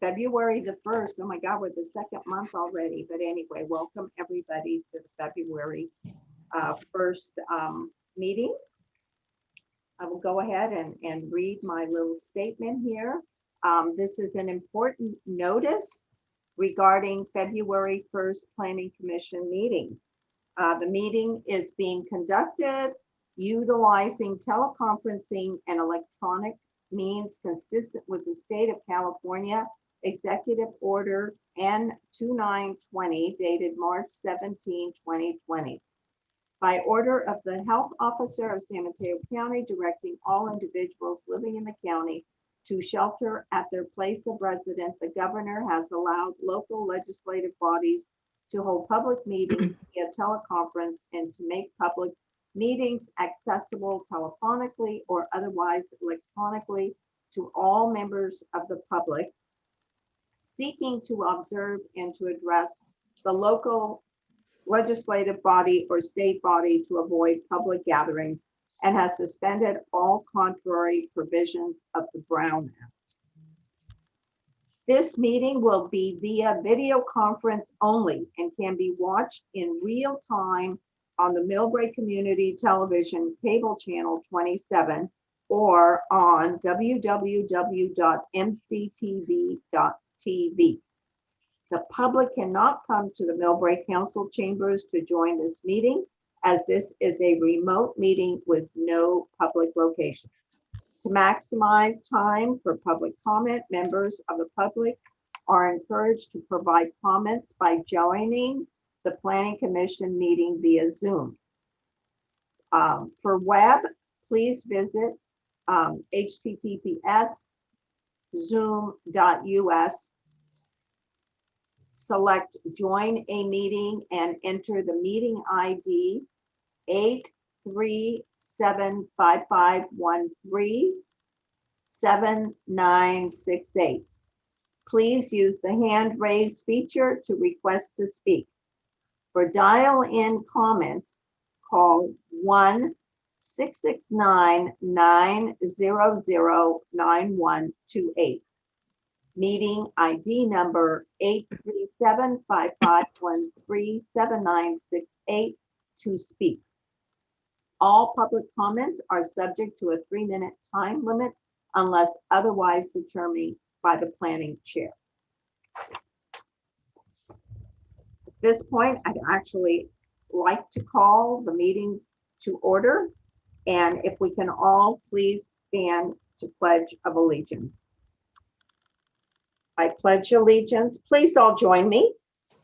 February the 1st. Oh my God, we're the second month already. But anyway, welcome everybody to the February 1st meeting. I will go ahead and read my little statement here. This is an important notice regarding February 1st Planning Commission meeting. The meeting is being conducted utilizing teleconferencing and electronic means consistent with the state of California Executive Order N2920 dated March 17, 2020. By order of the Health Officer of San Mateo County, directing all individuals living in the county to shelter at their place of residence, the governor has allowed local legislative bodies to hold public meetings via teleconference and to make public meetings accessible telephonically or otherwise electronically to all members of the public seeking to observe and to address the local legislative body or state body to avoid public gatherings, and has suspended all contrary provisions of the Brown Act. This meeting will be via video conference only and can be watched in real time on the Millbrae Community Television cable channel 27 or on www.mctv.tv. The public cannot come to the Millbrae Council chambers to join this meeting, as this is a remote meeting with no public location. To maximize time for public comment, members of the public are encouraged to provide comments by joining the Planning Commission meeting via Zoom. For web, please visit https://zoom.us. Select join a meeting and enter the meeting ID 83755137968. Please use the hand raise feature to request to speak. For dial-in comments, call 1-669-900-9128. Meeting ID number 83755137968 to speak. All public comments are subject to a 3-minute time limit unless otherwise determined by the planning chair. At this point, I'd actually like to call the meeting to order. And if we can all please stand to pledge of allegiance. I pledge allegiance. Please all join me.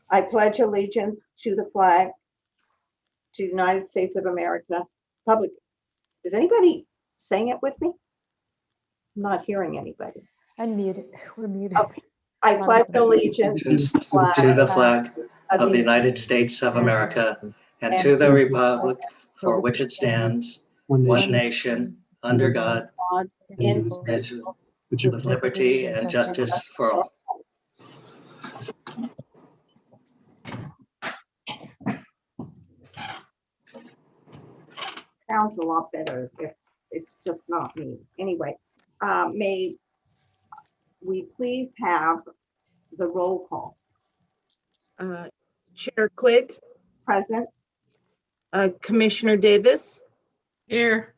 I pledge allegiance to the flag, to the United States of America. Public. Is anybody saying it with me? I'm not hearing anybody. Unmuted. We're muted. Okay. I pledge allegiance to the flag of the United States of America and to the republic for which it stands, one nation, under God, indivisible, with liberty and justice for all. Sounds a lot better if it's just not me. Anyway, may we please have the roll call? Chair Quigg, Present. Commissioner Davis, Here.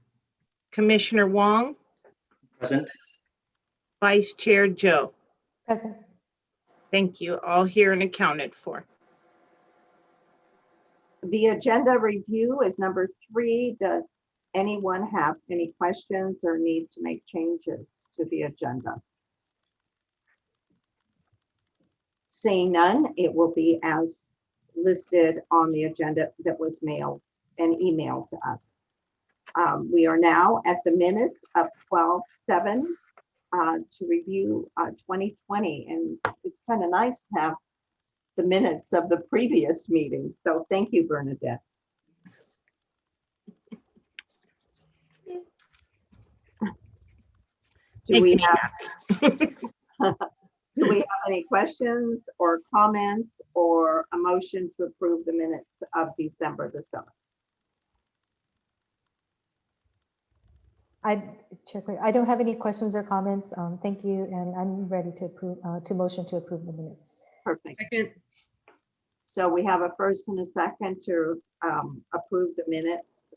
Commissioner Wong, Present. Vice Chair Joe. Present. Thank you. All here and accounted for. The agenda review is number 3. Does anyone have any questions or need to make changes to the agenda? Seeing none, it will be as listed on the agenda that was mailed and emailed to us. We are now at the minutes of 12/7 to review 2020, and it's kind of nice to have the minutes of the previous meeting. So thank you, Bernadette. Do we have any questions or comments or a motion to approve the minutes of December the 7th? Chair Quinn, I don't have any questions or comments. Thank you, and I'm ready to approve, to motion to approve the minutes. Perfect. Second. So we have a first and a second to approve the minutes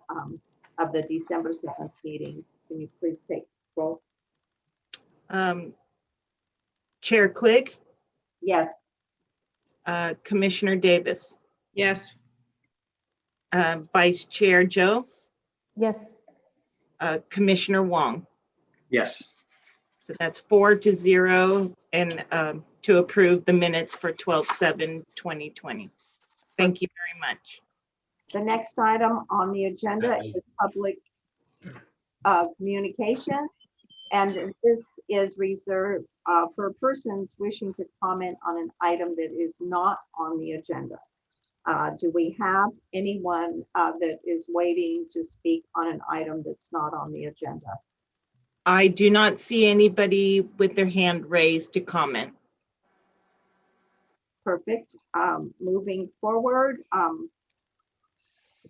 of the December 7th meeting. Can you please take roll? Chair Quigg, Yes. Commissioner Davis, Yes. Vice Chair Joe, Yes, Commissioner Wong. Yes. So that's 4-0 and to approve the minutes for 12/7/2020. Thank you very much. The next item on the agenda is public communication. And this is reserved for persons wishing to comment on an item that is not on the agenda. Do we have anyone that is waiting to speak on an item that's not on the agenda? I do not see anybody with their hand raised to comment. Perfect. Moving forward,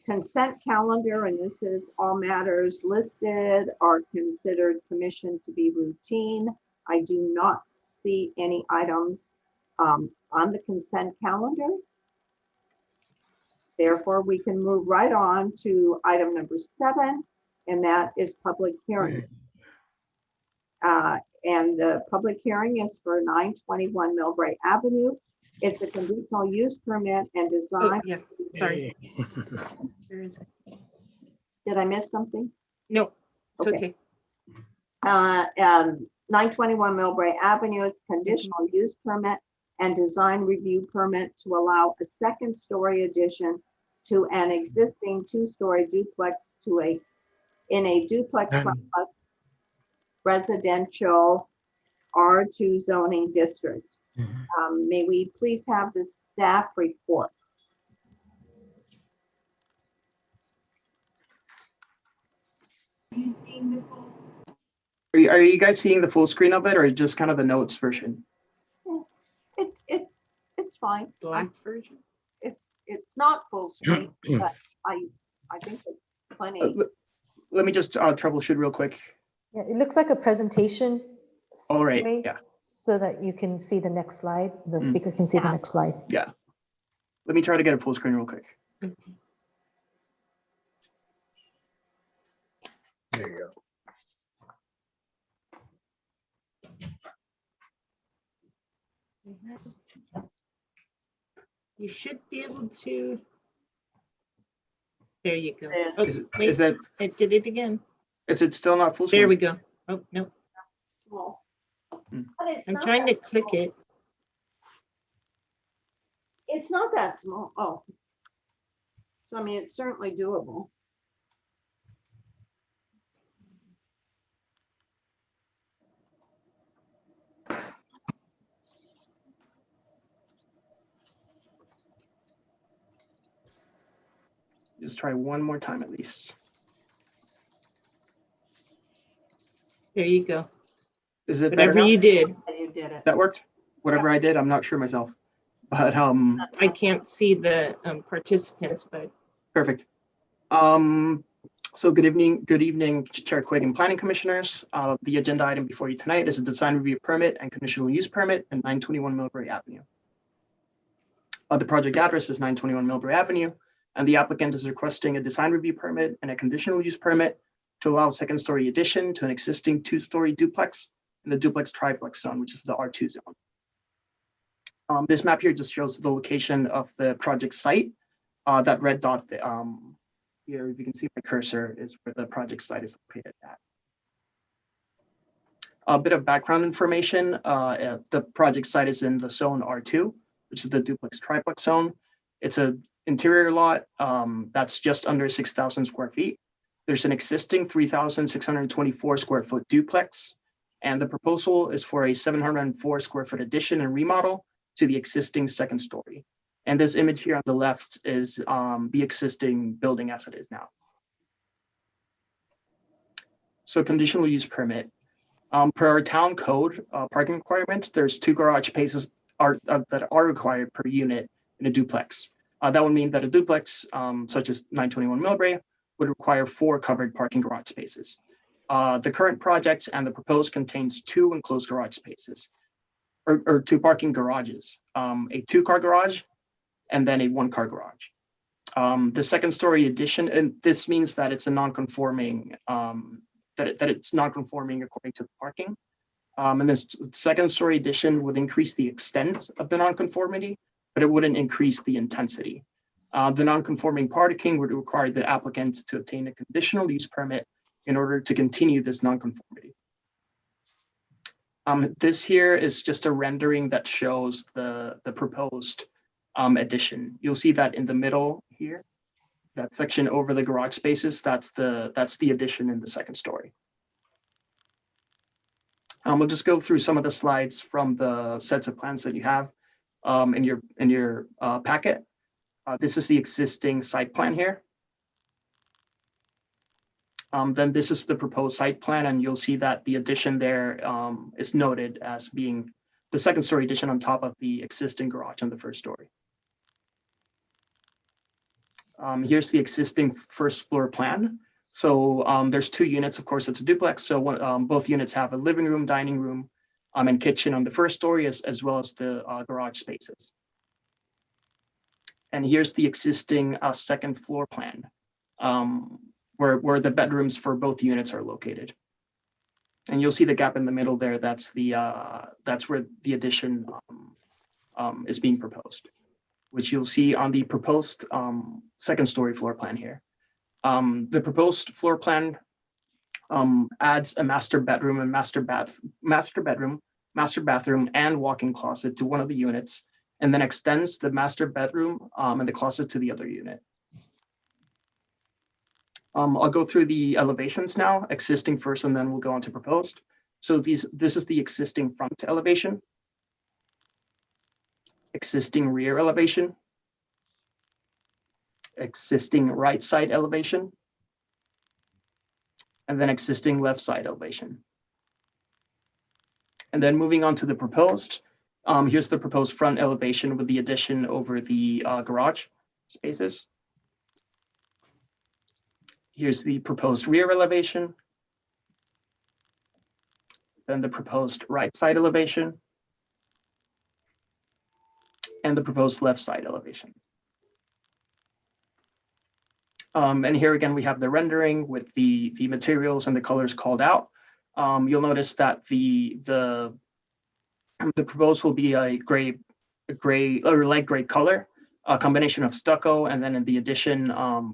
consent calendar, and this is all matters listed are considered commission to be routine. I do not see any items on the consent calendar. Therefore, we can move right on to item number 7, and that is public hearing. And the public hearing is for 921 Millbrae Avenue. It's a conditional use permit and Oh, design. yeah, sorry. Where is it? Did I miss something? No, it's Okay. okay. 921 Millbrae Avenue, it's conditional use permit and design review permit to allow a second story addition to an existing 2-story duplex in a duplex plus residential R2 zoning district. May we please have the staff report? Are you guys seeing the full screen of it or just kind of the notes version? It's fine. Black version. It's not full screen, but I think it's plenty. Let me just troubleshoot real quick. yeah, it looks like a presentation. All right, way, yeah. So that you can see the next slide, the Mm. speaker can see the Yeah. next slide. Yeah. Let me try to get it full screen real quick. There you go. You should be able to. There you go. Yeah. Oh, Is wait, that, it did it again. is it still not full screen? There we go. Oh, no, Small. Mm. But it's I'm not trying to that click small. it. It's not that small. Oh. So I mean, it's certainly doable. Just try one more time at least. There you go. Is it better Whatever now? you did, And you did it. That worked? Whatever I did, I'm not sure myself. But I can't see the participants, but perfect. So good evening, Chair Quigg and Planning Commissioners. The agenda item before you tonight is a design review permit and conditional use permit at 921 Millbrae Avenue. The project address is 921 Millbrae Avenue, and the applicant is requesting a design review permit and a conditional use permit to allow a second story addition to an existing 2-story duplex in the duplex triplex zone, which is the R2 zone. This map here just shows the location of the project site. That red dot here, if you can see my cursor, is where the project site is located at. A bit of background information. The project site is in the zone R2, which is the duplex triplex zone. It's an interior lot that's just under 6,000 square feet. There's an existing 3,624 square foot duplex, and the proposal is for a 704 square foot addition and remodel to the existing second story. And this image here on the left is the existing building as it is now. So conditional use permit. Per our town code parking requirements, there's 2 garage spaces that are required per unit in a duplex. That would mean that a duplex, such as 921 Millbrae, would require 4 covered parking garage spaces. The current project and the proposed contains 2 enclosed garage spaces, or 2 parking garages, a 2-car garage and then a 1-car garage. The second-story addition, and this means that it's a non-conforming, that it's non-conforming according to the parking. And this second-story addition would increase the extent of the non-conformity, but it wouldn't increase the intensity. The non-conforming parking would require the applicant to obtain a conditional use permit in order to continue this non-conformity. This here is just a rendering that shows the proposed addition. You'll see that in the middle here, that section over the garage spaces, that's the addition in the second story. We'll just go through some of the slides from the sets of plans that you have in your packet. This is the existing site plan here. Then this is the proposed site plan, and you'll see that the addition there is noted as being the second story addition on top of the existing garage on the first story. Here's the existing first floor plan. So there's 2 units, of course, it's a duplex. So both units have a living room, dining room, and kitchen on the first story, as well as the garage spaces. And here's the existing second floor plan, where the bedrooms for both units are located. And you'll see the gap in the middle there. That's where the addition is being proposed, which you'll see on the proposed second story floor plan here. The proposed floor plan adds a master bedroom and master bathroom and walk-in closet to one of the units, and then extends the master bedroom and the closet to the other unit. I'll go through the elevations now, existing first, and then we'll go on to proposed. So this is the existing front elevation, existing rear elevation, existing right side elevation, and then existing left side elevation. And then moving on to the proposed, here's the proposed front elevation with the addition over the garage spaces. Here's the proposed rear elevation, then the proposed right side elevation, and the proposed left side elevation. And here again, we have the rendering with the materials and the colors called out. You'll notice that the proposed will be a gray or light gray color, a combination of stucco, and then in the addition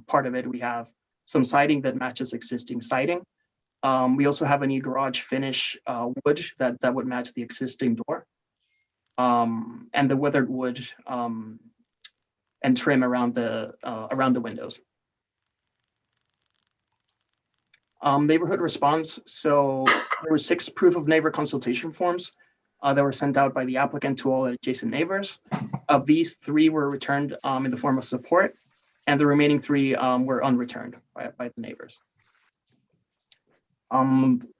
part of it, we have some siding that matches existing siding. We also have a new garage finish wood that would match the existing door, and the weathered wood and trim around the windows. Neighborhood response. So there were 6 proof of neighbor consultation forms that were sent out by the applicant to all adjacent neighbors. Of these, 3 were returned in the form of support, and the remaining 3 were unreturned by the neighbors.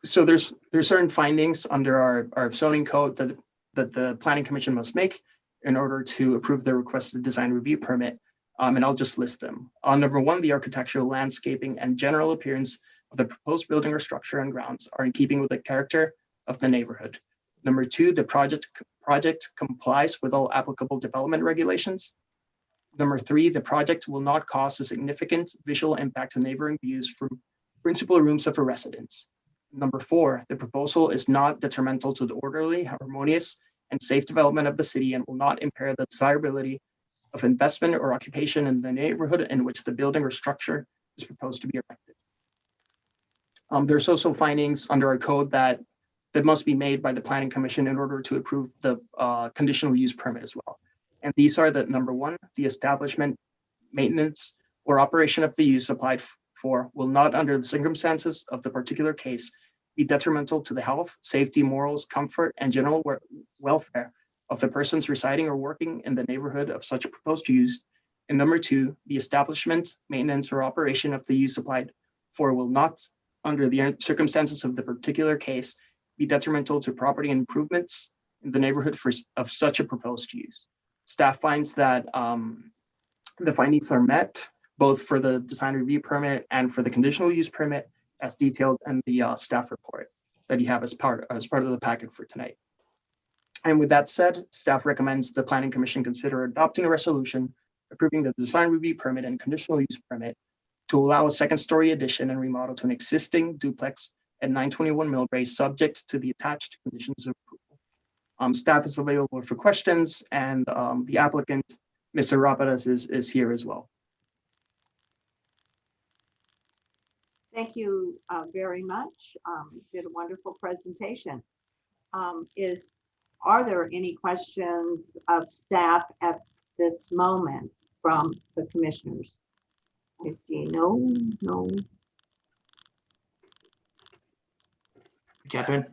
So there's certain findings under our zoning code that the Planning Commission must make in order to approve the requested design review permit, and I'll just list them. Number 1, the architectural, landscaping, and general appearance of the proposed building or structure and grounds are in keeping with the character of the neighborhood. Number 2, the project complies with all applicable development regulations. Number 3, the project will not cause a significant visual impact to neighboring views from principal rooms of a residence. Number 4, the proposal is not detrimental to the orderly, harmonious, and safe development of the city and will not impair the desirability of investment or occupation in the neighborhood in which the building or structure is proposed to be erected. There's also findings under our code that must be made by the Planning Commission in order to approve the conditional use permit as well. And these are that number 1, the establishment, maintenance, or operation of the use applied for will not, under the circumstances of the particular case, be detrimental to the health, safety, morals, comfort, and general welfare of the persons residing or working in the neighborhood of such proposed use. And number 2, the establishment, maintenance, or operation of the use applied for will not, under the circumstances of the particular case, be detrimental to property and improvements in the neighborhood of such a proposed use. Staff finds that the findings are met, both for the design review permit and for the conditional use permit, as detailed in the staff report that you have as part of the packet for tonight. And with that said, staff recommends the Planning Commission consider adopting a resolution approving the design review permit and conditional use permit to allow a second-story addition and remodel to an existing duplex at 921 Millbrae, subject to the attached conditions of approval. Staff is available for questions, and the applicant, Mr. Rapadas, is here as well. Thank you very much. Did a wonderful presentation. Are there any questions of staff at this moment from the commissioners? I see no. Catherine?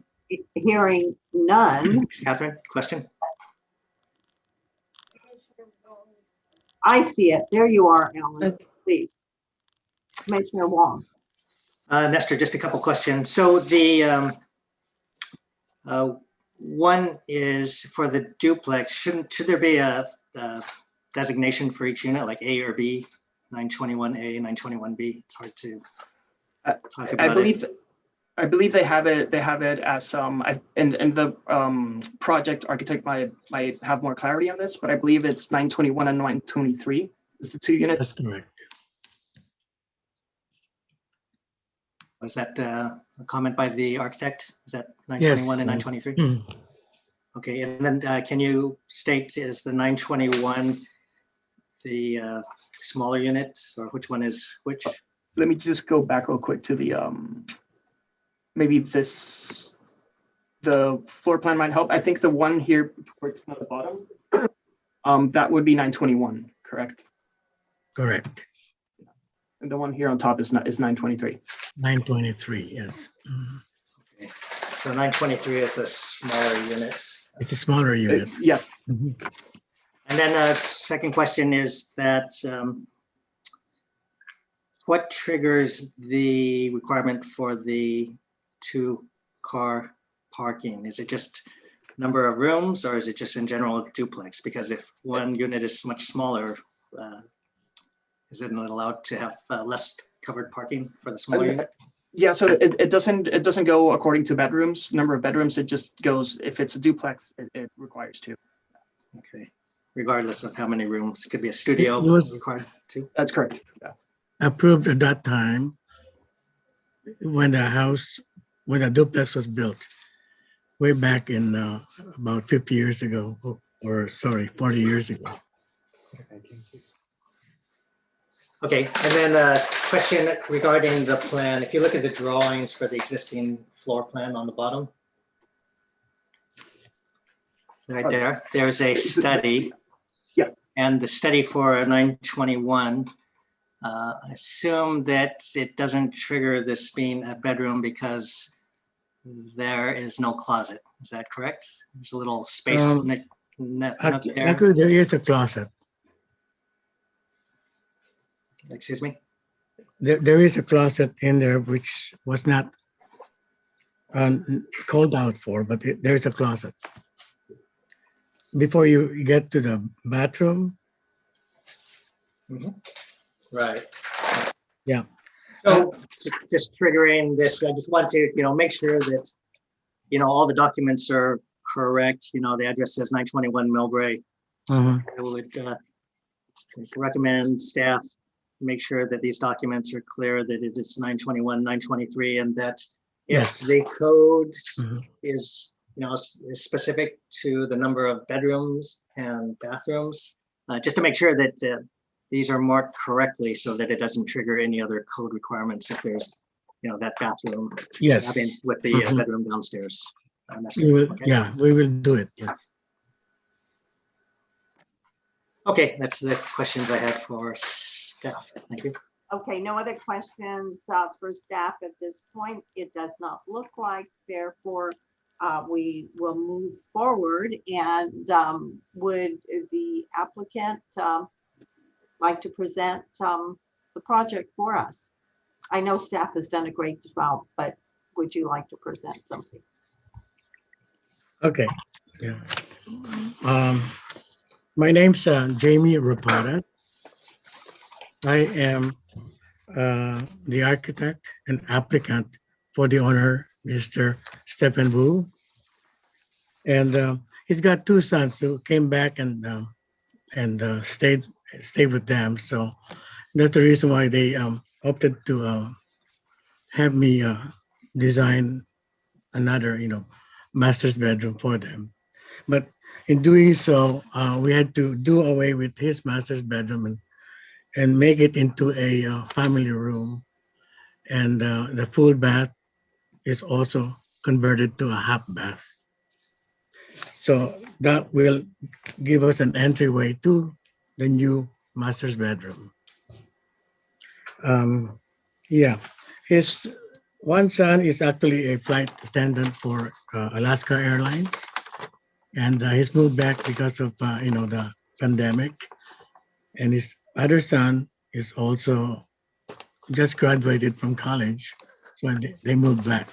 Hearing none. Catherine, question? I see it. There you are, Alan. Okay. Please. Commissioner Wong. Nestor, just a couple questions. So the one is for the duplex. Should there be a designation for each unit, like A or B, 921A, 921B? It's hard to talk about. I believe they have it. They have it as and the project architect might have more clarity on this, but I believe it's 921 and 923 is the two units. That's correct. Was that a comment by the architect? Is that Yes. 921 and 923? Mm. Okay, and then can you state, is the 921 the smaller unit, or which one is which? Let me just go back real quick to the maybe the floor plan might help. I think the one here towards the bottom, that would be 921, correct? Correct. And the one here on top is 923. 923, yes. Mm. Okay. So 923 is the smaller unit. It's a smaller unit. Yes. Mhm. And then second question is that what triggers the requirement for the 2-car parking? Is it just number of rooms, or is it just in general duplex? Because if one unit is much smaller, is it not allowed to have less covered parking for the smaller unit? Yeah, so it doesn't go according to bedrooms, number of bedrooms. It just goes, if it's a duplex, it requires 2. Okay, regardless of how many rooms, it could be a studio It was- required 2. That's correct. Yeah. Approved at that time when the duplex was built, way back in about 50 years ago, or sorry, 40 years ago. Okay, and then a question regarding the plan. If you look at the drawings for the existing floor plan on the bottom, right there, there's a study. Yeah. And the study for 921, I assume that it doesn't trigger this being a bedroom because there is no closet. Is that correct? There's a little space nook there. Actually, there is a closet. Excuse me? There is a closet in there which was not called out for, but there's a closet. Before you get to the bathroom. Right. Yeah. So just triggering this, I just want to, make sure that, all the documents are correct. The address says 921 Millbrae. Uh-huh. I would recommend staff make sure that these documents are clear, that it is 921, 923, and that if Yes. the code Mhm. is, is specific to the number of bedrooms and bathrooms, just to make sure that these are marked correctly so that it doesn't trigger any other code requirements if there's, that bathroom. Yes. With the Mhm. bedroom downstairs. That's We good. will, Okay. yeah, we will do it. Yes. Okay, that's the questions I had for staff. Thank you. Okay, no other questions for staff at this point. It does not look like, therefore, we will move forward. And would the applicant like to present the project for us? I know staff has done a great job, but would you like to present something? Okay. Yeah. My name's Jamie Rapata. I am the architect and applicant for the owner, Mr. Stephen Wu. And he's got two sons who came back and stayed with them. So that's the reason why they opted to have me design another, master's bedroom for them. But in doing so, we had to do away with his master's bedroom and make it into a family room. And the full bath is also converted to a half bath. So that will give us an entryway to the new master's bedroom. Yeah, his one son is actually a flight attendant for Alaska Airlines, and he's moved back because of the pandemic. And his other son is also just graduated from college, so they moved back.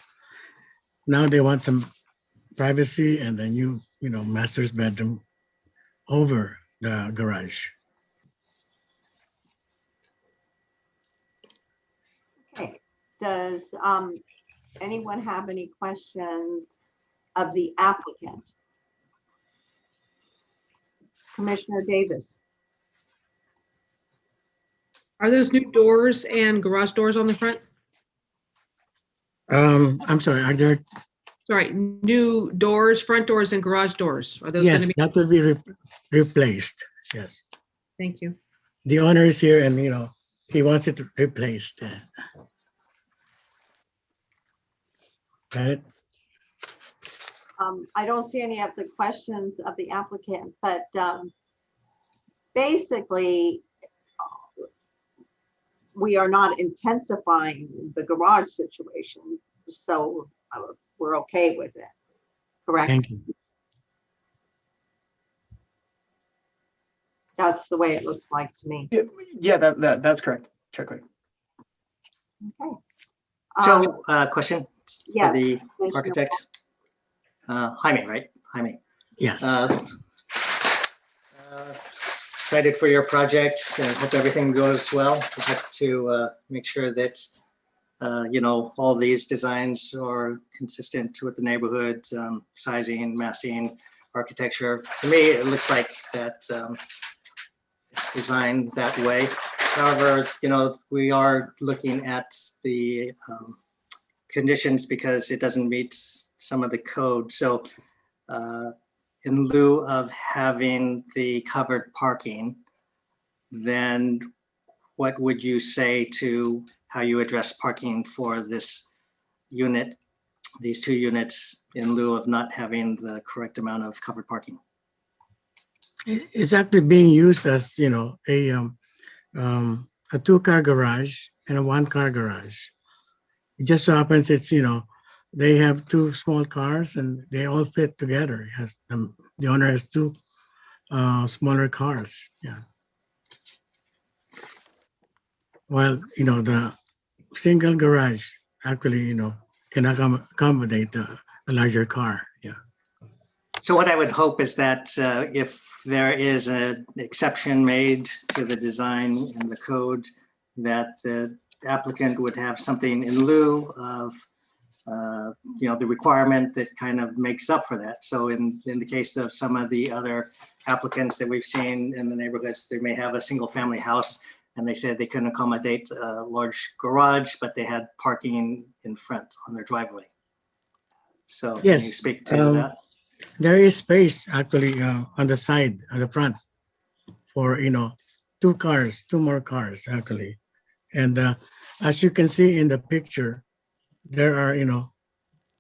Now they want some privacy and a new, master's bedroom over the garage. Okay, does anyone have any questions of the applicant? Commissioner Davis? Are those new doors and garage doors on the front? I'm sorry, are there? Sorry, new doors, front doors and garage doors. Are those going Yes, to be? that will be replaced. Yes. Thank you. The owner is here and, he wants it replaced. Right? I don't see any of the questions of the applicant, but basically, we are not intensifying the garage situation, so we're okay with it, correct? Thank you. That's the way it looks like to me. Yeah, that's correct. Chair Quick. Okay. So, question for yes, the Commissioner. architects. Jaime, right? Jaime. Yes. Excited for your project and hope everything goes well. We have to make sure that, all these designs are consistent with the neighborhood, sizing, massing, architecture. To me, it looks like that it's designed that way. However, we are looking at the conditions because it doesn't meet some of the code. So in lieu of having the covered parking, then what would you say to how you address parking for this unit, these two units, in lieu of not having the correct amount of covered parking? It's actually being used as, a two-car garage and a one-car garage. It just so happens it's, they have two small cars and they all fit together. It has the owner has two smaller cars. Yeah. Well, the single garage actually, can accommodate a larger car. Yeah. So what I would hope is that if there is an exception made to the design and the code, that the applicant would have something in lieu of, the requirement that kind of makes up for that. So in the case of some of the other applicants that we've seen in the neighborhoods, they may have a single family house and they said they couldn't accommodate a large garage, but they had parking in front on their driveway. So can you Yes, speak to that? there is space actually on the side, on the front, for two more cars actually. And as you can see in the picture, there are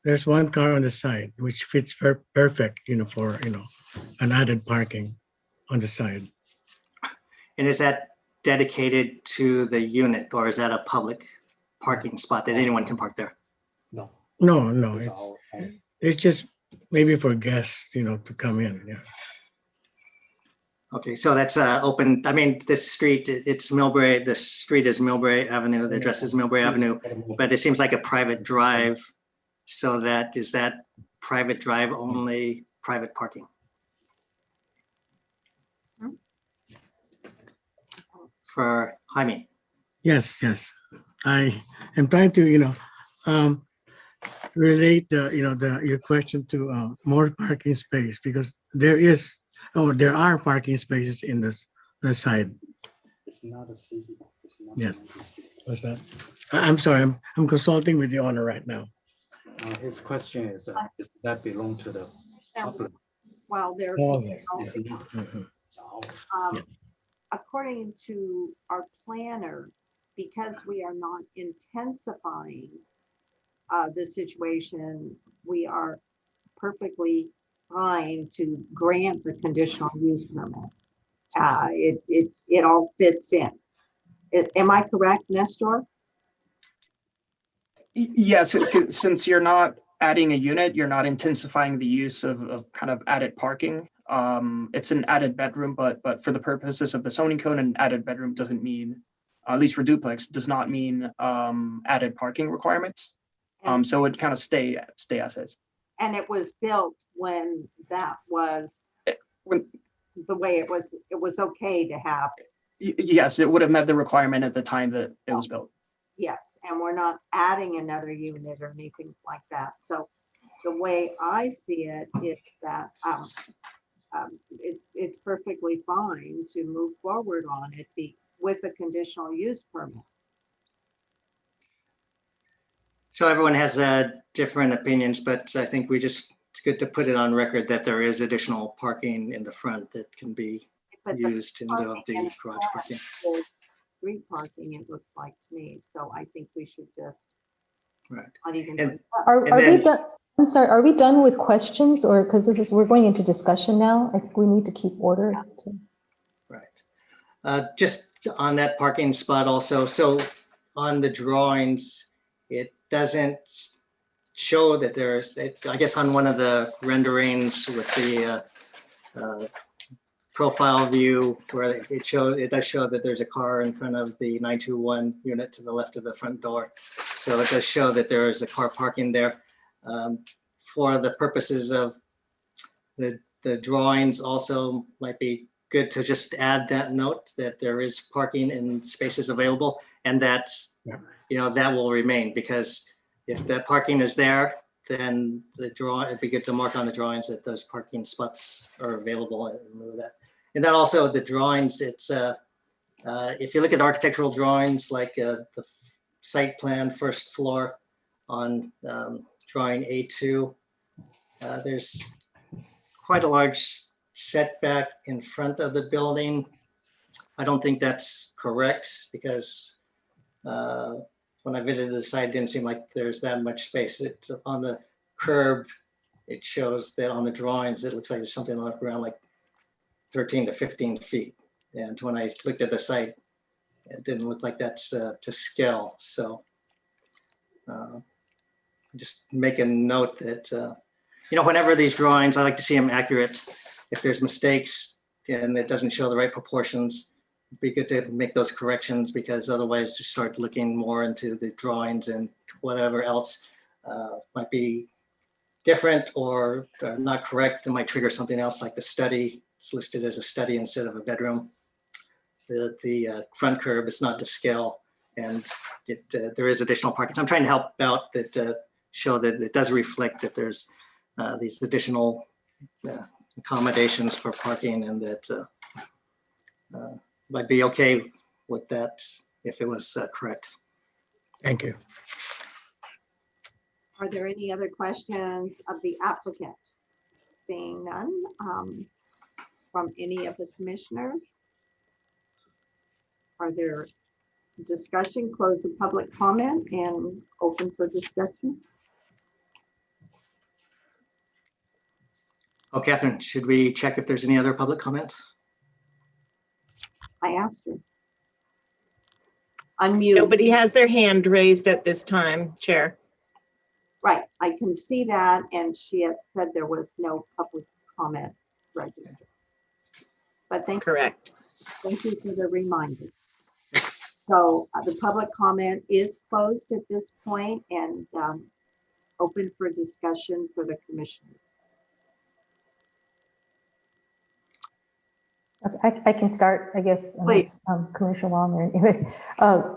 there's one car on the side which fits perfect for an added parking on the side. And is that dedicated to the unit or is that a public parking spot that anyone can park there? No, it's just maybe for guests to come in. Yeah. Okay, so that's open. I mean, this street, it's Millbrae. The street is Millbrae Avenue. The address is Millbrae Avenue, but it seems like a private drive. So is that private drive only private parking? For Jaime? Yes. I am trying to, relate your question to more parking space because there are parking spaces in the side. It's not a city. It's not Yes. a city. What's that? I'm sorry, I'm consulting with the owner right now. His question is, does that belong to the public? Well, there, Oh, yes. It's not. Mhm. It's ours. um, according to our planner, because we are not intensifying the situation, we are perfectly fine to grant the conditional use permit. It all fits in. Am I correct, Nestor? Yes, since you're not adding a unit, you're not intensifying the use of kind of added parking. It's an added bedroom, but for the purposes of the zoning code, an added bedroom doesn't mean, at least for duplex, does not mean added parking requirements. So it kind of stay as is. And it was built when that was When, the way it was okay to have. yes, it would have met the requirement at the time that it was built. Yes, and we're not adding another unit or anything like that. So the way I see it is that it's perfectly fine to move forward on it with a conditional use permit. So everyone has different opinions, but I think it's good to put it on record that there is additional parking in the front that can be But the used in lieu of parking in the the garage front parking. is street parking, it looks like to me. So I think we should just Right. not even. And- Are And we then- done? I'm sorry, are we done with questions or, because we're going into discussion now. I think we need to keep order. Right. Just on that parking spot also, so on the drawings, it doesn't show that I guess on one of the renderings with the profile view where it does show that there's a car in front of the 921 unit to the left of the front door. So it does show that there is a car parking there. For the purposes of the drawings also might be good to just add that note that there is parking and spaces available, and that's, that will remain, because if that parking is there, then it'd be good to mark on the drawings that those parking spots are available and remove that. And then also the drawings, it's if you look at architectural drawings, like the site plan first floor on drawing A2, there's quite a large setback in front of the building. I don't think that's correct, because when I visited the site, it didn't seem like there's that much space. It's on the curb. It shows that on the drawings, it looks like there's something around like 13 to 15 feet. And when I looked at the site, it didn't look like that's to scale. So just make a note that, whenever these drawings, I like to see them accurate. If there's mistakes and it doesn't show the right proportions, it'd be good to make those corrections, because otherwise you start looking more into the drawings and whatever else might be different or not correct. It might trigger something else, like the study. It's listed as a study instead of a bedroom. The front curb is not to scale, and there is additional parking. So I'm trying to help out that show that it does reflect that there's these additional accommodations for parking, and that might be okay with that if it was correct. Thank you. Are there any other questions of the applicant? Seeing none from any of the commissioners? Are there discussion? Close the public comment and open for discussion. Oh, Catherine, should we check if there's any other public comment? I asked her. Unmute. Nobody has their hand raised at this time, Chair. Right, I can see that, and she had said there was no public comment registered. But thank you for the reminder. So the public comment is closed at this point and open for discussion for the commissioners. I can start, I guess, Please. unless Commissioner Wong or anyway.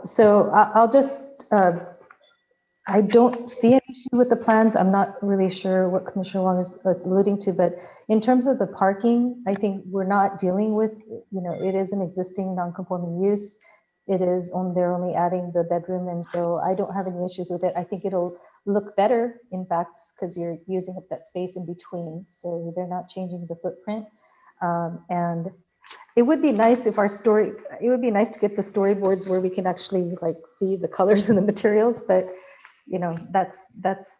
So I'll just, I don't see an issue with the plans. I'm not really sure what Commissioner Wong is alluding to, but in terms of the parking, I think we're not dealing with, it is an existing non-conforming use. It is they're only adding the bedroom, and so I don't have any issues with it. I think it'll look better, in fact, because you're using up that space in between, so they're not changing the footprint. And it would be nice if it would be nice to get the storyboards where we can actually like see the colors and the materials, but that's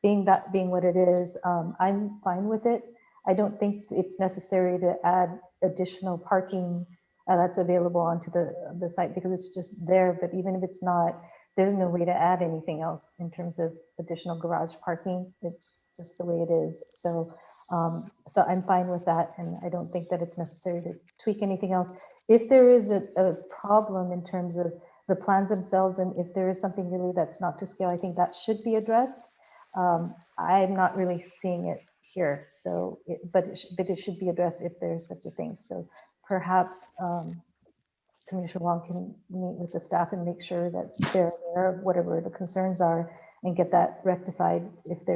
being what it is. I'm fine with it. I don't think it's necessary to add additional parking that's available onto the site because it's just there. But even if it's not, there's no way to add anything else in terms of additional garage parking. It's just the way it is. So I'm fine with that. And I don't think that it's necessary to tweak anything else. If there is a problem in terms of the plans themselves, and if there is something really that's not to scale, I think that should be addressed. I'm not really seeing it here. So, but it should be addressed if there's such a thing. So perhaps Commissioner Wong can meet with the staff and make sure that they're aware of whatever the concerns are and get that rectified if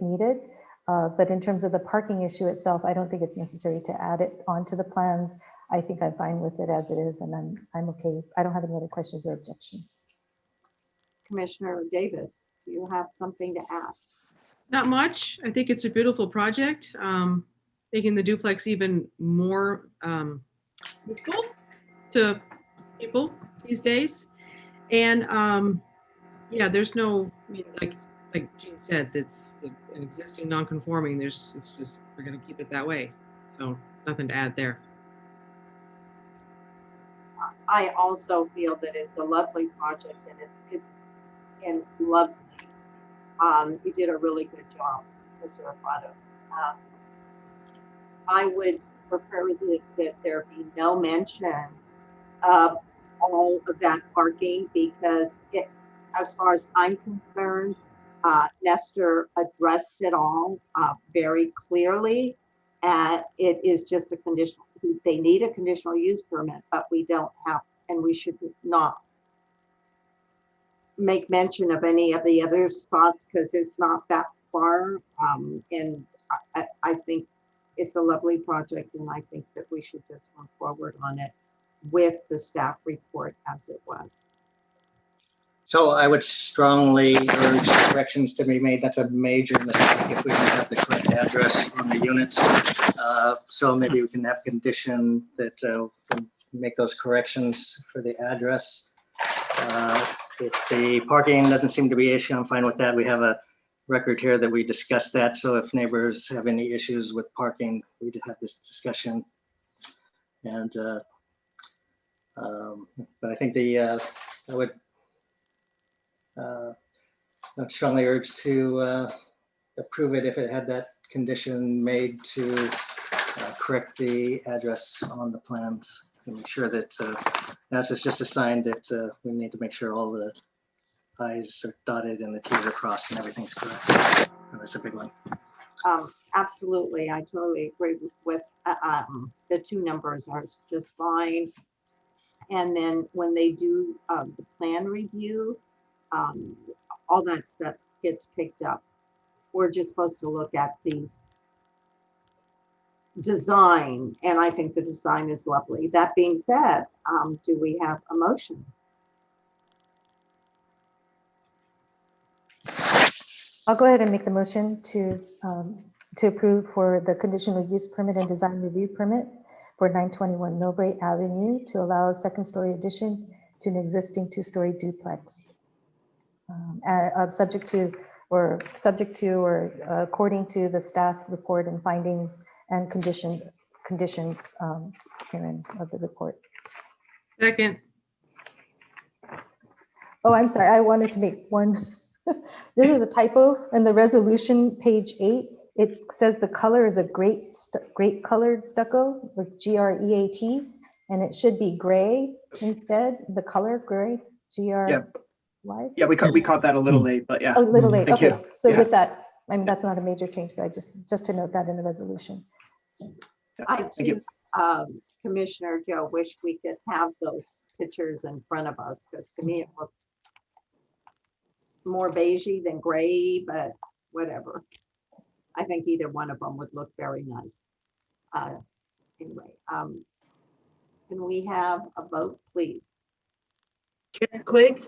needed. But in terms of the parking issue itself, I don't think it's necessary to add it onto the plans. I think I'm fine with it as it is, and I'm okay. I don't have any other questions or objections. Commissioner Davis, do you have something to add? Not much. I think it's a beautiful project. Making the duplex even more useful to people these days. And yeah, there's no, I mean, like Jean said, that's an existing non-conforming. It's just, we're going to keep it that way. So nothing to add there. I also feel that it's a lovely project and lovely. You did a really good job, Mr. Rapados. I would prefer that there be no mention of all of that parking because as far as I'm concerned, Nestor addressed it all very clearly. And it is just a conditional, they need a conditional use permit, but we don't have, and we should not make mention of any of the other spots because it's not that far. And I think it's a lovely project, and I think that we should just move forward on it with the staff report as it was. So I would strongly urge corrections to be made. That's a major mistake if we don't have the correct address on the units. So maybe we can have condition that can make those corrections for the address. If the parking doesn't seem to be an issue, I'm fine with that. We have a record here that we discussed that. So if neighbors have any issues with parking, we did have this discussion. And but I think I would strongly urge to approve it if it had that condition made to correct the address on the plans and make sure that as it's just a sign that we need to make sure all the I's are dotted and the T's are crossed and everything's correct. That's a big one. Absolutely, I totally agree with the two numbers are just fine. And then when they do the plan review, all that stuff gets picked up. We're just supposed to look at the design, and I think the design is lovely. That being said, do we have a motion? I'll go ahead and make the motion to approve for the conditional use permit and design review permit for 921 Millbrae Avenue to allow a second story addition to an existing two-story duplex. Subject to or according to the staff report and findings and conditions herein of the report. Second. Oh, I'm sorry. I wanted to make one. This is a typo in the resolution, page 8. It says the color is a great colored stucco with GREAT, and it should be gray instead. The color gray, GRY. Yeah, we caught that a little late, but yeah. Oh, a little late. Thank Okay, you. so Yeah. with that, I mean, that's not a major change, but I just to note that in the resolution. I Thank you. too Commissioner Joe, wish we could have those pictures in front of us, because to me it looked more beigey than gray, but whatever. I think either one of them would look very nice. Anyway, can we have a vote, please? Chair Quigg,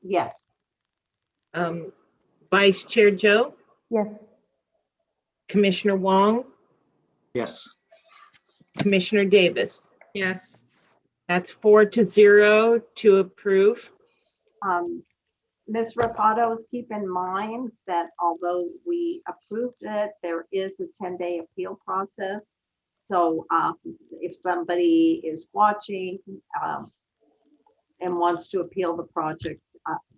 Yes. Vice Chair Joe, Yes. Commissioner Wong, Yes. Commissioner Davis. Yes. That's 4-0 to approve. Ms. Rapados, keep in mind that although we approved it, there is a 10-day appeal process. So if somebody is watching and wants to appeal the project,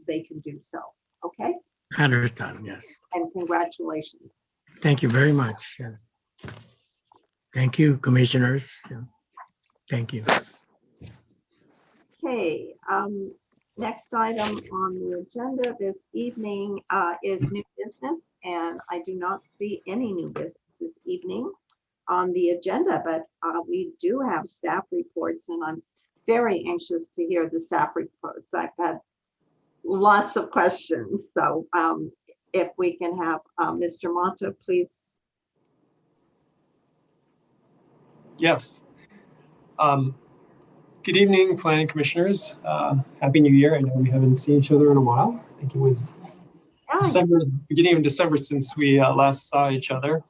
they can do so. Okay? I understand, yes. And congratulations. Thank you very much. Yes. Thank you, commissioners. Yeah. Thank you. Okay, next item on the agenda this evening is new business, and I do not see any new business this evening on the agenda, but we do have staff reports, and I'm very anxious to hear the staff reports. I've had lots of questions, so if we can have Mr. Mata, please. Yes. Good evening, planning commissioners. Happy New Year. I know we haven't seen each other in a while. I think it was December, beginning of December since we last saw each other.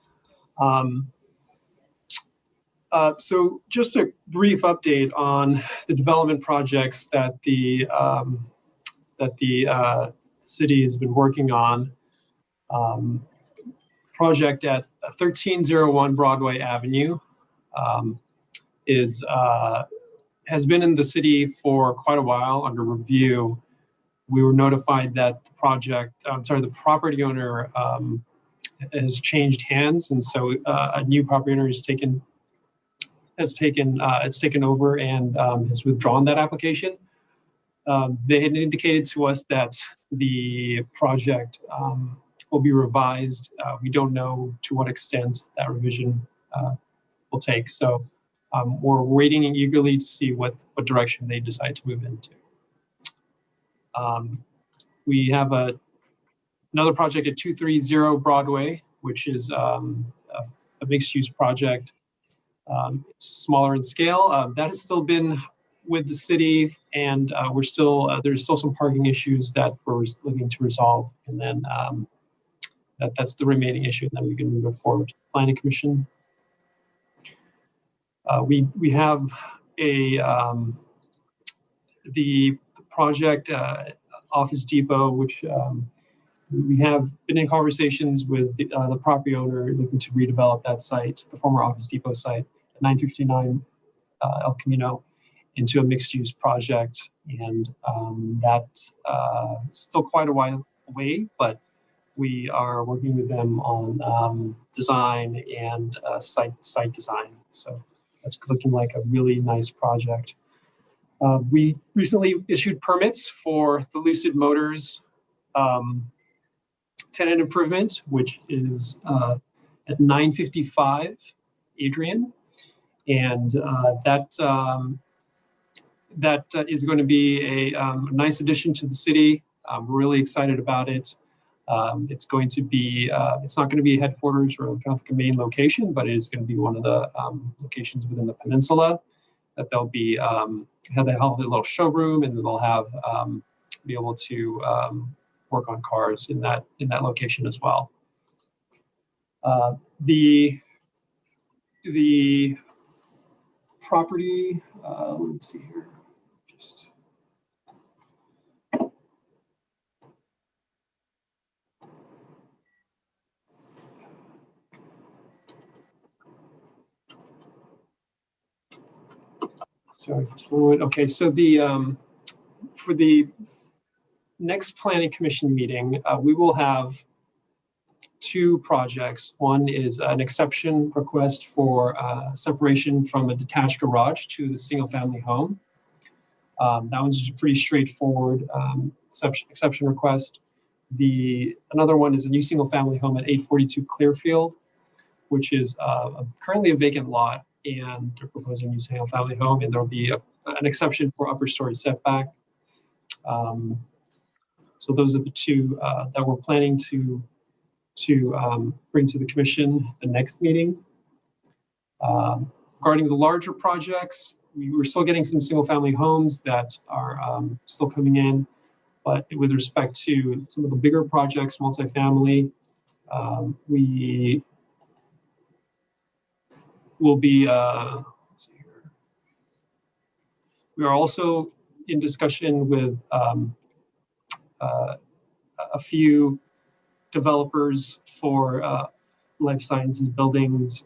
So just a brief update on the development projects that the city has been working on. Project at 1301 Broadway Avenue has been in the city for quite a while under review. We were notified that the property owner has changed hands, and so a new property owner has taken over and has withdrawn that application. They had indicated to us that the project will be revised. We don't know to what extent that revision will take. So we're waiting eagerly to see what direction they decide to move into. We have another project at 230 Broadway, which is a mixed-use project. It's smaller in scale. That has still been with the city, and there's still some parking issues that we're looking to resolve, and then that's the remaining issue, and then we can move it forward to the Planning Commission. We have the project Office Depot, which we have been in conversations with the property owner looking to redevelop that site, the former Office Depot site, at 959 El Camino, into a mixed-use project, and that's still quite a while away, but we are working with them on design and site design. So that's looking like a really nice project. We recently issued permits for the Lucid Motors tenant improvement, which is at 955 Adrian, and that is going to be a nice addition to the city. I'm really excited about it. It's going to be, it's not going to be headquarters or kind of a main location, but it is going to be one of the locations within the peninsula that they'll be, have a little showroom, and they'll have, be able to work on cars in that location as well. The property, let me see here. Sorry, just one moment. Okay, so for the next Planning Commission meeting, we will have two projects. One is an exception request for separation from a detached garage to the single-family home. That one's just pretty straightforward exception request. Another one is a new single-family home at 842 Clearfield, which is currently a vacant lot, and they're proposing a new single-family home, and there'll be an exception for upper story setback. So those are the two that we're planning to bring to the commission the next meeting. Regarding the larger projects, we're still getting some single-family homes that are still coming in, but with respect to some of the bigger projects, multifamily, we will be, let's see here. We are also in discussion with a few developers for life sciences buildings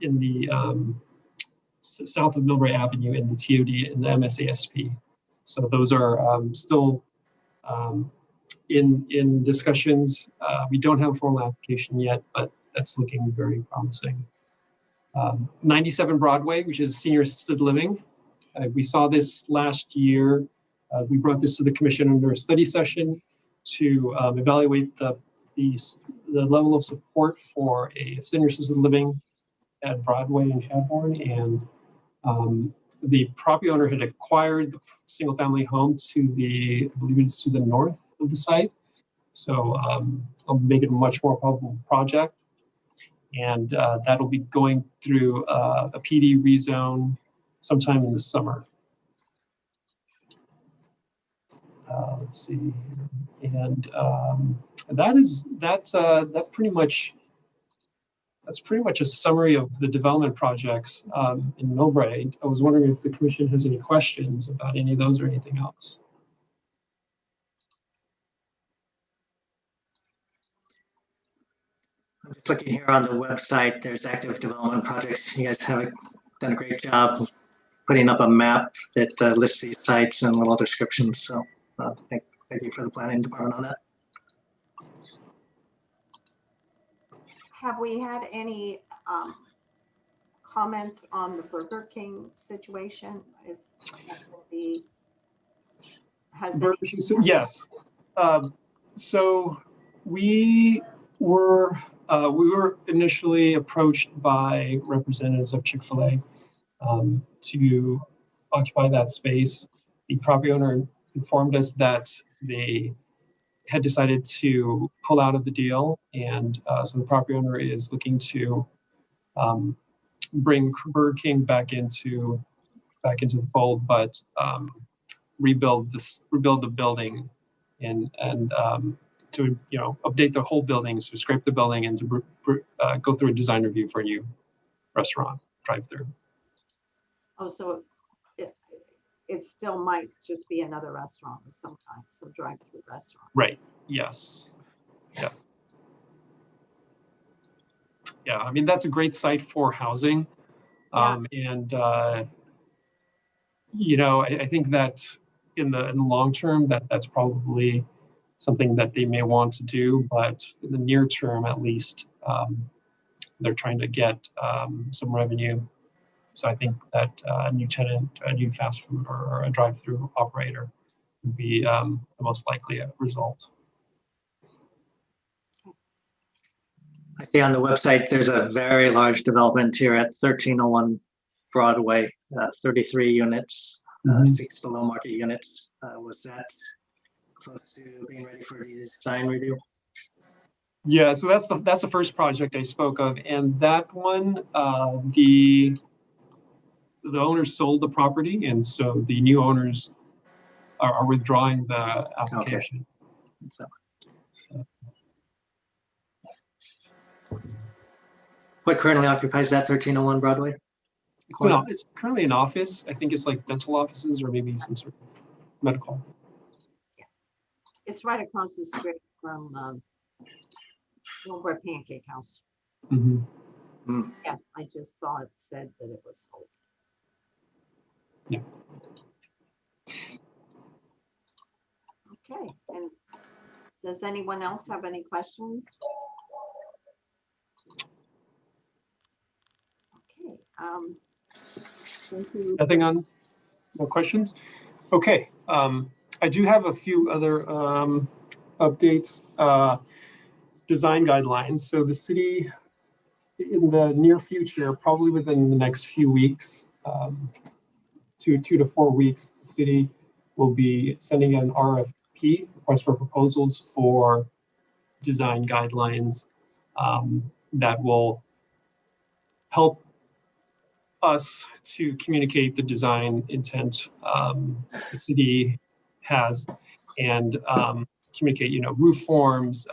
in the south of Millbrae Avenue in the TOD and the MSASP. So those are still in discussions. We don't have a formal application yet, but that's looking very promising. 97 Broadway, which is senior assisted living. We saw this last year. We brought this to the commission under a study session to evaluate the level of support for a senior assisted living at Broadway and Chadbourne. And the property owner had acquired the single family home to the, I believe it's to the north of the site. So I'll make it a much more probable project. And that'll be going through a PD rezone sometime in the summer. Let's see, and that's pretty much a summary of the development projects in Millbrae. I was wondering if the commission has any questions about any of those or anything else. I'm just looking here on the website. There's active development projects. You guys have done a great job putting up a map that lists these sites and little descriptions. So thank you for the planning department on that. Have we had any comments on the Burger King situation? Is that will be, yes. So we were initially approached by representatives of Chick-fil-A to occupy that space. The property owner informed us that they had decided to pull out of the deal, and so the property owner is looking to bring Burger King back into the fold, but rebuild the building and to update the whole building, so scrape the building and to go through a design review for a new restaurant drive-through. Oh, so it still might just be another restaurant of some kind, some drive-through restaurant. Right. Yes. Yes. Yeah. I mean, that's a great site for housing, and I think that in the long term that's probably something that they may want to do, but in the near term, at least, they're trying to get some revenue. So I think that a new tenant, a new fast food or a drive-through operator would be the most likely result. I see on the website there's a very large development here at 1301 Broadway, 33 units, 6 below market units. Was that close to being ready for the design review? Yeah, so that's the first project I spoke of, and that one, the owners sold the property, and so the new owners are withdrawing the application. Okay. So, what currently occupies that 1301 Broadway? It's currently an office. I think it's like dental offices or maybe some sort of medical. Yeah. It's right across the street from Millbrae Pancake House. Mm-hmm. Yes, I just saw it said that it was sold. Yeah. Okay, and does anyone else have any questions? Okay, thank you. Nothing on, no questions? Okay, I do have a few other updates. Design guidelines. So the city in the near future, probably within the next few weeks, 2 to 4 weeks, the city will be sending an RFP, request for proposals, for design guidelines that will help us to communicate the design intent the city has, and communicate, roof forms,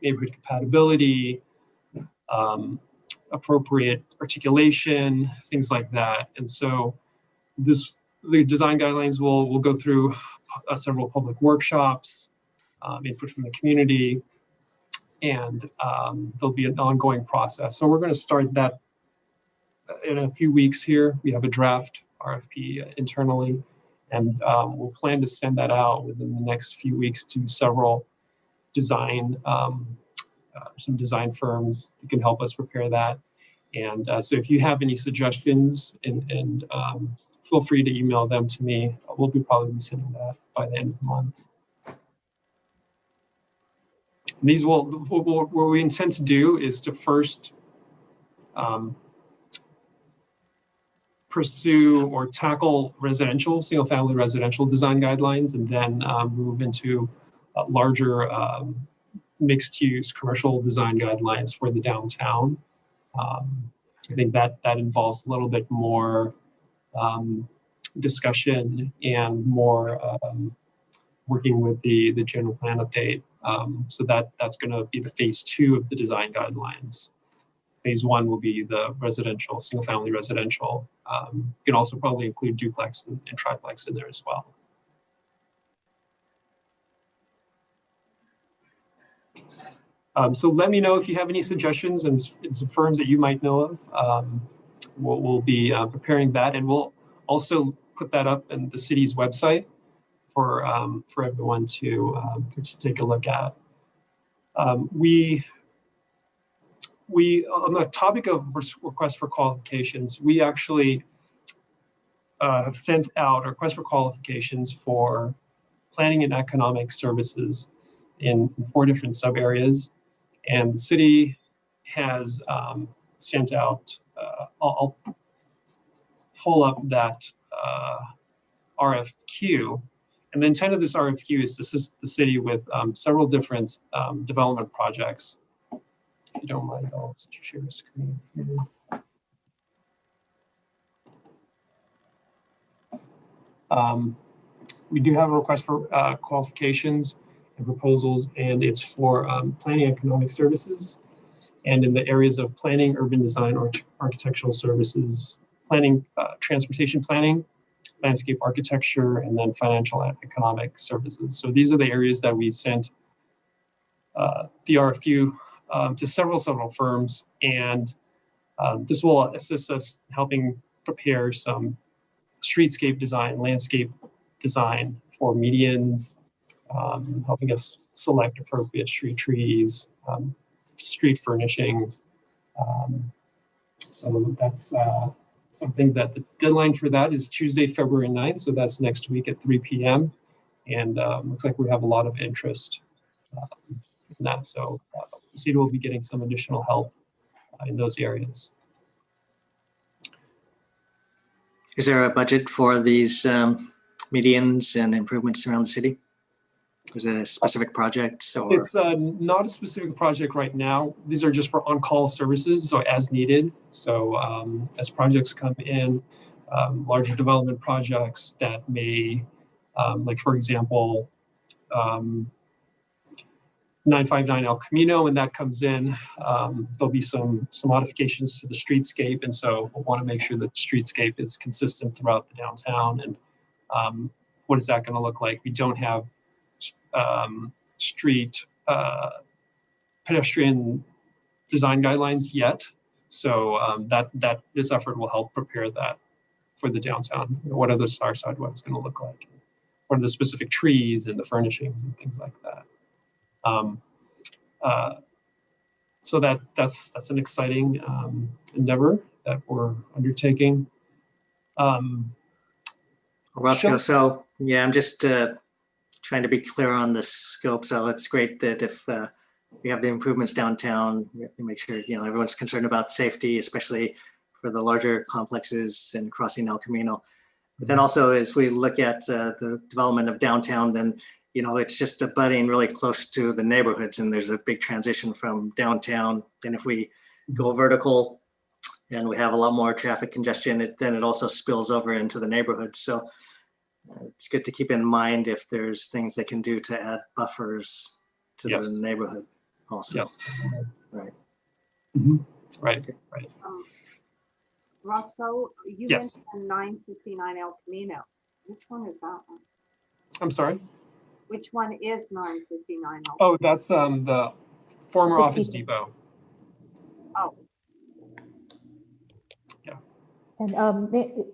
neighborhood compatibility, appropriate articulation, things like that. And so the design guidelines will go through several public workshops, input from the community, and there'll be an ongoing process. So we're going to start that in a few weeks here. We have a draft RFP internally, and we'll plan to send that out within the next few weeks to several design, some design firms that can help us prepare that. And so if you have any suggestions, and feel free to email them to me. We'll probably be sending that by the end of the month. These what we intend to do is to first pursue or tackle single-family residential design guidelines, and then move into larger mixed-use commercial design guidelines for the downtown. I think that involves a little bit more discussion and more working with the general plan update. So that's going to be the phase 2 of the design guidelines. Phase 1 will be the residential, single-family residential. You can also probably include duplex and triplex in there as well. So let me know if you have any suggestions and some firms that you might know of. We'll be preparing that, and we'll also put that up in the city's website for everyone to take a look at. We on the topic of requests for qualifications, we actually have sent out a request for qualifications for planning and economic services in 4 different sub areas, and the city has sent out. I'll pull up that RFQ, and the intent of this RFQ is to assist the city with several different development projects. If you don't mind, I'll share the screen here. We do have a request for qualifications and proposals, and it's for planning economic services, and in the areas of planning, urban design, or architectural services, planning, transportation planning, landscape architecture, and then financial and economic services. So these are the areas that we've sent the RFQ to several firms, and this will assist us in helping prepare some streetscape design, landscape design for medians, helping us select appropriate street trees, street furnishing. So that's something that the deadline for that is Tuesday, February 9th. So that's next week at 3 p.m. And looks like we have a lot of interest in that. So CETA will be getting some additional help in those areas. Is there a budget for these medians and improvements around the city? Is it a specific project? Or? It's not a specific project right now. These are just for on-call services, so as needed. So as projects come in, larger development projects that may, like for example, 959 El Camino, when that comes in, there'll be some modifications to the streetscape, and so we'll want to make sure that the streetscape is consistent throughout the downtown. And what is that going to look like? We don't have street pedestrian design guidelines yet, so that this effort will help prepare that for the downtown. What are the star sidewalks going to look like? What are the specific trees and the furnishings and things like that? So that's an exciting endeavor that we're undertaking. Roscoe, so yeah, I'm just trying to be clear on the scope. So it's great that if we have the improvements downtown. We have to make sure, you know, everyone's concerned about safety, especially for the larger complexes and crossing El Camino. But then also as we look at the development of downtown, then, you know, it's just abutting really close to the neighborhoods, and there's a big transition from downtown. And if we go vertical and we have a lot more traffic congestion, then it also spills over into the neighborhood. So it's good to keep in mind if there's things they can do to add buffers to Yes. the neighborhood also. Yes. Right. Right. Right. Roscoe, you Yes. mentioned 959 El Camino. Which one is that one? I'm sorry. Which one is 959 El? Oh, that's the former Office Office Depot. Depot. Oh, And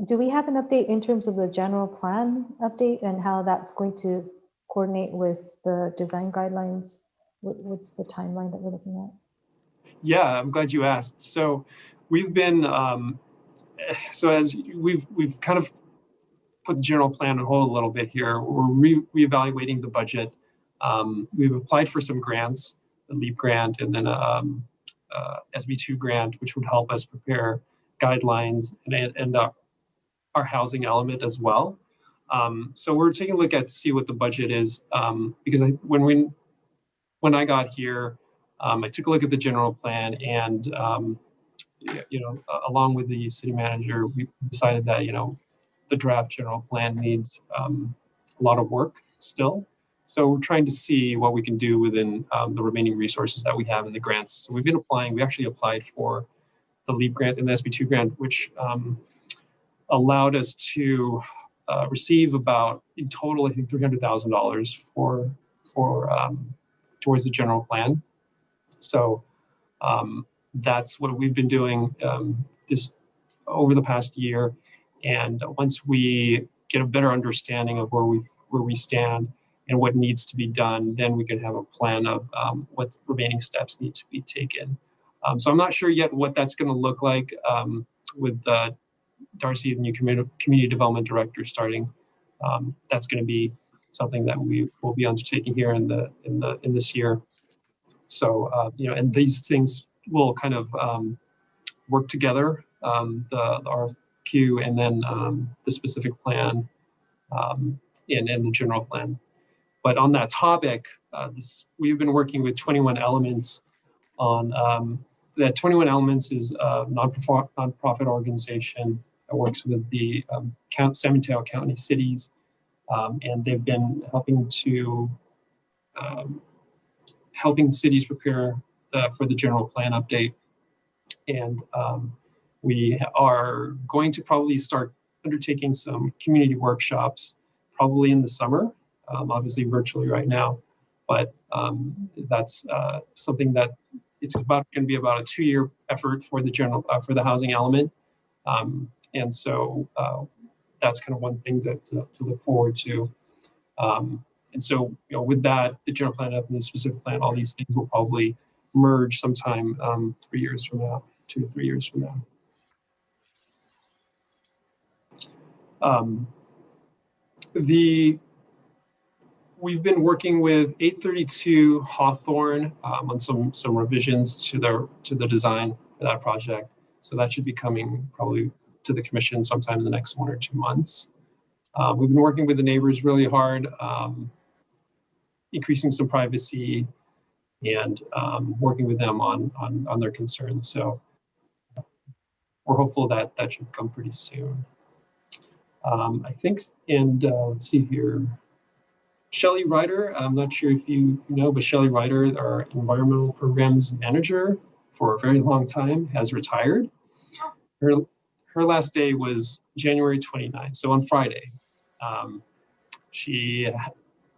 do we have an update in terms of the general plan update and how that's going to coordinate with the design guidelines? What's the timeline that we're looking at? Yeah, I'm glad you asked. So we've been so as we've kind of put the general plan on hold a little bit here. We're reevaluating the budget. We've applied for some grants, the LEAP grant, and then SB2 grant, which would help us prepare guidelines and our housing element as well. So we're taking a look at to see what the budget is, because when I got here, I took a look at the general plan, and you know, along with the city manager, we decided that, you know, the draft general plan needs a lot of work still. So we're trying to see what we can do within the remaining resources that we have in the grants. So we've been applying. We actually applied for the LEAP grant and the SB2 grant, which allowed us to receive about, in total, I think $300,000 for towards the general plan. So that's what we've been doing this over the past year. And once we get a better understanding of where we stand and what needs to be done, then we can have a plan of what remaining steps need to be taken. So I'm not sure yet what that's going to look like with Darcy, the new community development director, starting. That's going to be something that we will be undertaking here in this year. So you know, and these things will kind of work together, the RFQ and then the specific plan and the general plan. But on that topic, we've been working with 21 Elements on that. 21 Elements is a nonprofit organization that works with the San Mateo County cities, and they've been helping cities prepare for the general plan update. And we are going to probably start undertaking some community workshops probably in the summer, obviously virtually right now, but that's something that it's going to be about a 2-year effort for the housing element. And so that's kind of one thing to look forward to. And so, you know, with that, the general plan and the specific plan, all these things will probably merge sometime 3 years from now, 2 to 3 years from now. We've been working with 832 Hawthorne on some revisions to the design for that project. So that should be coming probably to the commission sometime in the next 1 or 2 months. We've been working with the neighbors really hard, increasing some privacy and working with them on their concerns. So we're hopeful that that should come pretty soon. I think, and let's see here. Shelley Ryder, I'm not sure if you know, but Shelley Ryder, our environmental programs manager for a very long time, has retired. Her last day was January 29th, so on Friday. She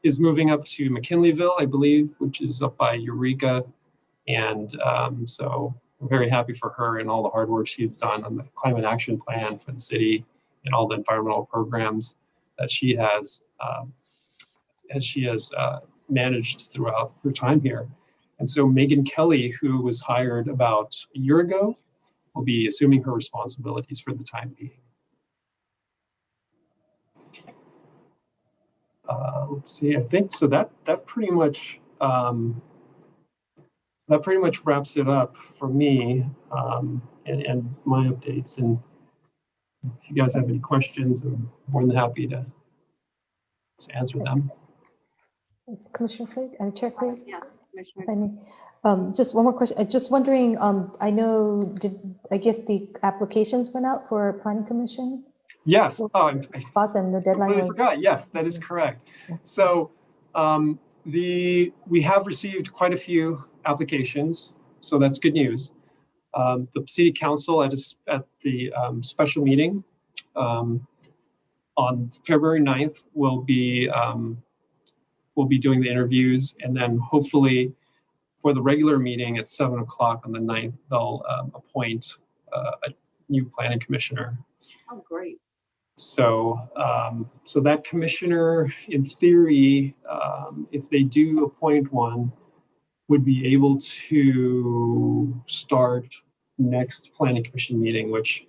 is moving up to McKinleyville, I believe, which is up by Eureka. And so we're very happy for her and all the hard work she's done on the climate action plan for the city and all the environmental programs that she has managed throughout her time here. And so Megan Kelly, who was hired about a year ago, will be assuming her responsibilities for the time being. Let's see, I think so that pretty much that pretty much wraps it up for me and my updates. And if you guys have any questions, I'm more than happy to answer them. Commissioner Craig, Chair Craig, Yes, Commissioner. if I may. Just one more question. Just wondering, I know, I guess the applications went out for planning commission? Yes. Thoughts, and the deadline Completely was? forgot. Yes, that is correct. So we have received quite a few applications, so that's good news. The city council at the special meeting on February 9th will be doing the interviews, and then hopefully for the regular meeting at 7 o'clock on the 9th, they'll appoint a new planning commissioner. Oh, great. So, so that commissioner, in theory, if they do appoint one, would be able to start next planning commission meeting, which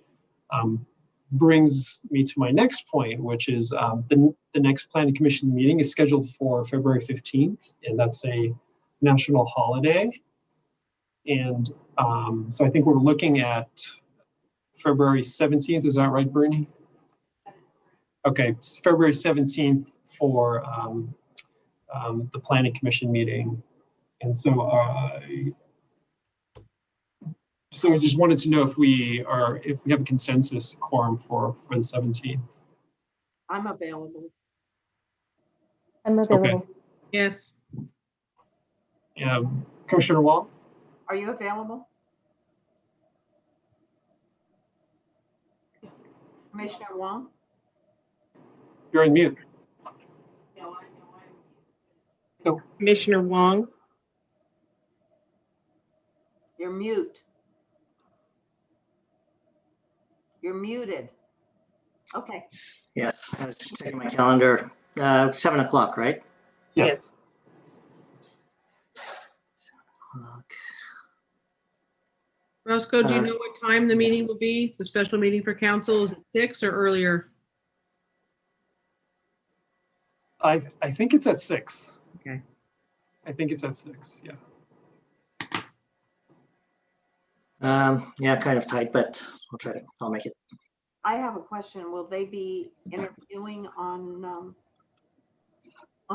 brings me to my next point, which is the next planning commission meeting is scheduled for February 15th, and that's a national holiday. And so I think we're looking at February 17th. Is that right, Bernie? Okay, it's February 17th for the planning commission meeting. And so I just wanted to know if we have a consensus quorum for the 17th. I'm available. I'm available. Yes. Commissioner Wong? Are you available? Commissioner Wong? You're on mute. Commissioner Wong, You're mute. You're muted. Okay. Yes, I was checking my calendar. 7 o'clock, right? yes. O'clock. Roscoe, do you know what time the meeting will be? The special meeting for council, is it 6 or earlier? I think it's at 6. Okay. I think it's at 6, yeah. Yeah, kind of tight, but I'll make it. I have a question. Will they be interviewing on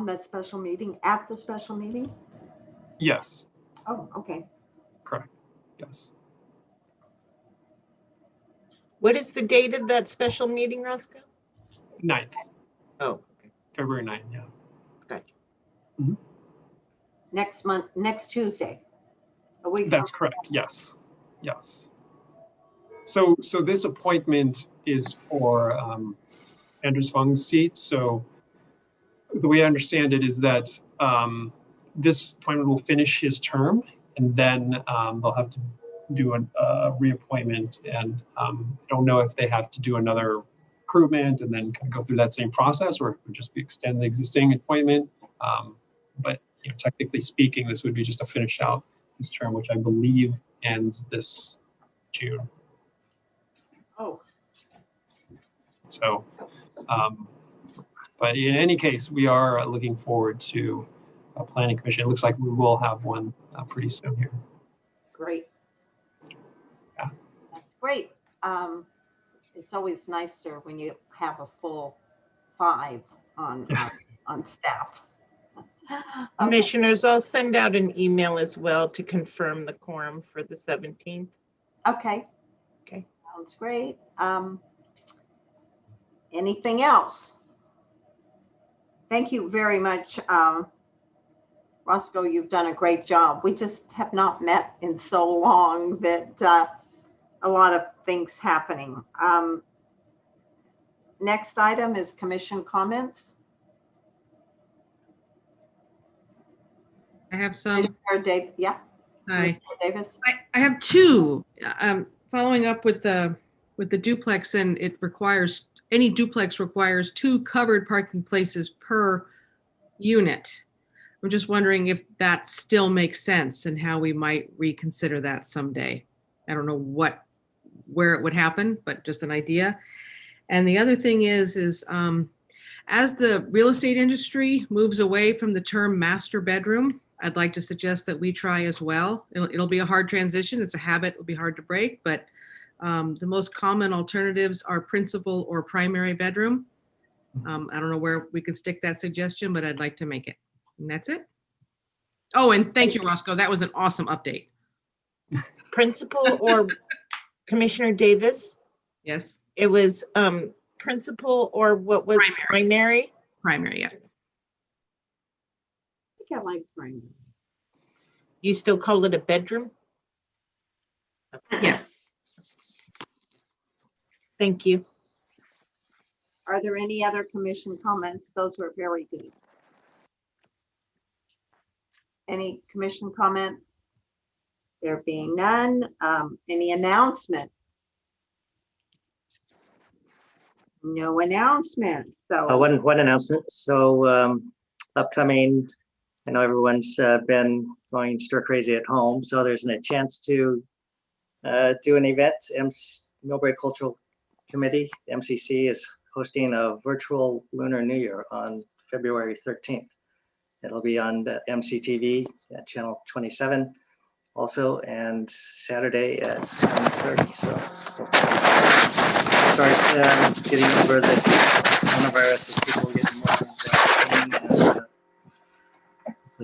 that special meeting, at the special meeting? Yes, Oh, okay. correct, yes. What is the date of that special meeting, Roscoe? 9th, Oh, okay. February 9th, yeah. Gotcha. Next month, next Tuesday. A week. That's correct, yes, yes. So this appointment is for Anders Fung's seat. So the way I understand it is that this appointment will finish his term, and then they'll have to do a reappointment. And I don't know if they have to do another recruitment and then kind of go through that same process, or it would just be extend the existing appointment. But technically speaking, this would be just to finish out his term, which I believe ends this June. Oh, So, but in any case, we are looking forward to a planning commission. It looks like we will have one pretty soon here. great. Yeah. That's great. It's always nicer when you have a full 5 on staff. Okay. Commissioners, I'll send out an email as well to confirm the quorum for the 17th. Okay. Okay. Sounds great. Anything else? Thank you very much. Roscoe, you've done a great job. We just have not met in so long that a lot of things happening. Next item is commission comments. I have some. Dave, yeah. Hi. Davis. I have 2. Following up with the duplex, and it requires, any duplex requires 2 covered parking places per unit. I'm just wondering if that still makes sense and how we might reconsider that someday. I don't know where it would happen, but just an idea. And the other thing is as the real estate industry moves away from the term master bedroom, I'd like to suggest that we try as well. It'll be a hard transition. It's a habit. It'll be hard to break, but the most common alternatives are principal or primary bedroom. I don't know where we could stick that suggestion, but I'd like to make it. And that's it. Oh, and thank you, Roscoe. That was an awesome update. Principal or Commissioner Davis? Yes, It was principal or what was primary? primary, yeah. I think I like primary. You still call it a bedroom? Yeah. Thank you. Are there any other commission comments? Those were very good. Any commission comments? There being none, any announcements? No announcements, so. One announcement. So upcoming, I know everyone's been going stir crazy at home, so there's a chance to do an event. Millbrae Cultural Committee, MCC, is hosting a virtual Lunar New Year on February 13th. It'll be on the MCTV at channel 27 also, and Saturday at 10:30. So start getting over this coronavirus as people get more vaccinated.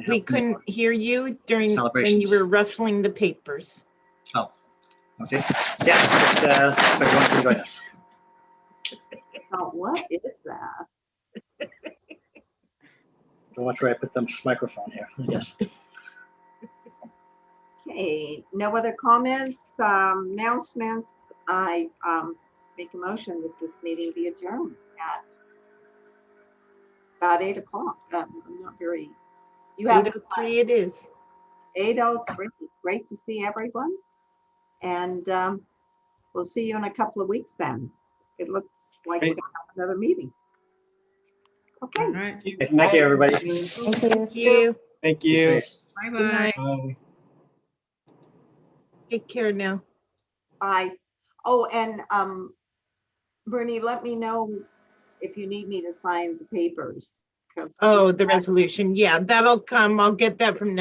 We couldn't hear you during when you were ruffling the papers. Oh, okay. Yeah, but everyone can join us. Oh, what is that? Don't watch where I put this microphone here. Yes. Okay, no other comments, announcements. I make a motion that this meeting be adjourned at about 8 o'clock. I'm not very. You have 8:03 it is. 8:03. Great to see everyone, and we'll see you in a couple of weeks. Then it looks like we're Great. gonna have another meeting. Okay. All right. Thank you, everybody. Thank you. Thank you. Thank Be you. safe. Bye-bye. Good night. Bye. Take care now. Bye. Oh, and Bernie, let me know if you need me to sign the papers. 'cause- Oh, the resolution. Yeah, that'll come. I'll get that from